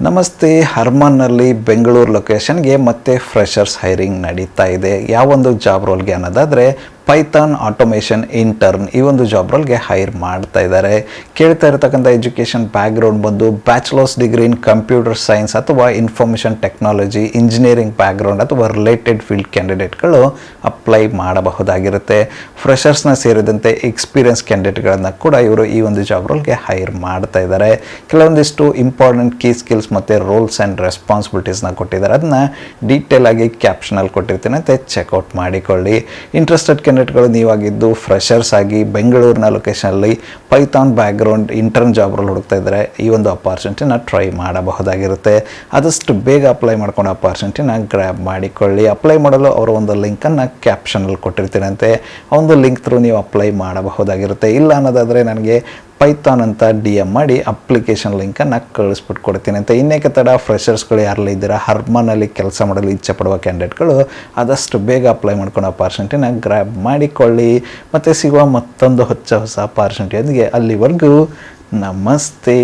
ನಮಸ್ತೆ. ಹರ್ಮನ್ನಲ್ಲಿ ಬೆಂಗಳೂರು ಲೊಕೇಶನ್ಗೆ ಮತ್ತೆ freshers hiring ನಡೀತಾ ಇದೆ. ಯಾವೊಂದು ಜಾಬ್ ರೋಲ್ಗೆ ಅನ್ನೋದಾದರೆ ಪೈಥಾನ್ ಆಟೋಮೇಷನ್ ಇಂಟರ್ನ್ ಈ ಒಂದು ಜಾಬ್ ರೋಲ್ಗೆ ಹೈರ್ ಮಾಡ್ತಾ ಇದ್ದಾರೆ. ಕೇಳ್ತಾ ಇರತಕ್ಕಂಥ ಎಜುಕೇಷನ್ ಬ್ಯಾಕ್ಗ್ರೌಂಡ್ ಬಂದು bachelors degree in computer science ಅಥವಾ ಇನ್ಫಾರ್ಮೇಷನ್ ಟೆಕ್ನಾಲಜಿ, ಇಂಜಿನಿಯರಿಂಗ್ ಬ್ಯಾಕ್ಗ್ರೌಂಡ್ ಅಥವಾ ರಿಲೇಟೆಡ್ ಫೀಲ್ಡ್ ಕ್ಯಾಂಡಿಡೇಟ್ಗಳು ಅಪ್ಲೈ ಮಾಡಬಹುದಾಗಿರುತ್ತೆ. ಫ್ರೆಷರ್ಸ್ನ ಸೇರಿದಂತೆ ಎಕ್ಸ್ಪೀರಿಯನ್ಸ್ ಕ್ಯಾಂಡಿಡೇಟ್ಗಳನ್ನು ಕೂಡ ಇವರು ಈ ಒಂದು ಜಾಬ್ ರೋಲ್ಗೆ ಹೈರ್ ಮಾಡ್ತಾ ಇದ್ದಾರೆ. ಕೆಲವೊಂದಿಷ್ಟು ಇಂಪಾರ್ಟೆಂಟ್ ಕೀ ಸ್ಕಿಲ್ಸ್ ಮತ್ತು ರೋಲ್ಸ್ ಆ್ಯಂಡ್ ರೆಸ್ಪಾನ್ಸಿಬಿಲಿಟೀಸ್ನ ಕೊಟ್ಟಿದ್ದಾರೆ. ಅದನ್ನ ಡೀಟೇಲ್ ಆಗಿ ಕ್ಯಾಪ್ಷನಲ್ಲಿ ಕೊಟ್ಟಿರ್ತೀನಿ ಅಂತ ಚೆಕ್ಔಟ್ ಮಾಡಿಕೊಳ್ಳಿ. ಇಂಟ್ರೆಸ್ಟೆಡ್ ಕ್ಯಾಂಡಿಡೇಟ್ಗಳು ನೀವಾಗಿದ್ದು ಫ್ರೆಷರ್ಸ್ ಆಗಿ ಬೆಂಗಳೂರಿನ ಲೊಕೇಶನಲ್ಲಿ Python background intern job role ಹುಡುಕ್ತಾ ಇದ್ದರೆ ಈ ಒಂದು ಅಪಾರ್ಚುನಿಟಿನ ಟ್ರೈ ಮಾಡಬಹುದಾಗಿರುತ್ತೆ. ಆದಷ್ಟು ಬೇಗ ಅಪ್ಲೈ ಮಾಡ್ಕೊಂಡು ಅಪಾರ್ಚುನಿಟಿನ ಗ್ರ್ಯಾಬ್ ಮಾಡಿಕೊಳ್ಳಿ. ಅಪ್ಲೈ ಮಾಡಲು ಅವರ ಒಂದು ಲಿಂಕನ್ನು ಕ್ಯಾಪ್ಷನಲ್ಲಿ ಕೊಟ್ಟಿರ್ತೀನಿ ಅಂತೆ, ಆ ಒಂದು ಲಿಂಕ್ ಥ್ರೂ ನೀವು ಅಪ್ಲೈ ಮಾಡಬಹುದಾಗಿರುತ್ತೆ. ಇಲ್ಲ ಅನ್ನೋದಾದರೆ ನನಗೆ ಪೈಥಾನ್ ಅಂತ DM ಮಾಡಿ ಅಪ್ಲಿಕೇಶನ್ ಲಿಂಕನ್ನು ಕಳಿಸ್ಬಿಟ್ಟು ಕೊಡ್ತೀನಿ ಅಂತ. ಇನ್ನೇಕೆ ತಡ, ಫ್ರೆಷರ್ಸ್ಗಳು ಯಾರೆಲ್ಲ ಇದ್ದೀರಾ, ಹರ್ಮನಲ್ಲಿ ಕೆಲಸ ಮಾಡಲು ಇಚ್ಛೆ ಪಡುವ ಕ್ಯಾಂಡಿಡೇಟ್ಗಳು ಆದಷ್ಟು ಬೇಗ ಅಪ್ಲೈ ಮಾಡ್ಕೊಂಡು ಅಪಾರ್ಚುನಿಟಿನ ಗ್ರ್ಯಾಬ್ ಮಾಡಿಕೊಳ್ಳಿ. ಮತ್ತು ಸಿಗುವ ಮತ್ತೊಂದು ಹೊಸ ಅಪಾರ್ಚುನಿಟಿಯೊಂದಿಗೆ ಅಲ್ಲಿವರೆಗೂ ನಮಸ್ತೆ.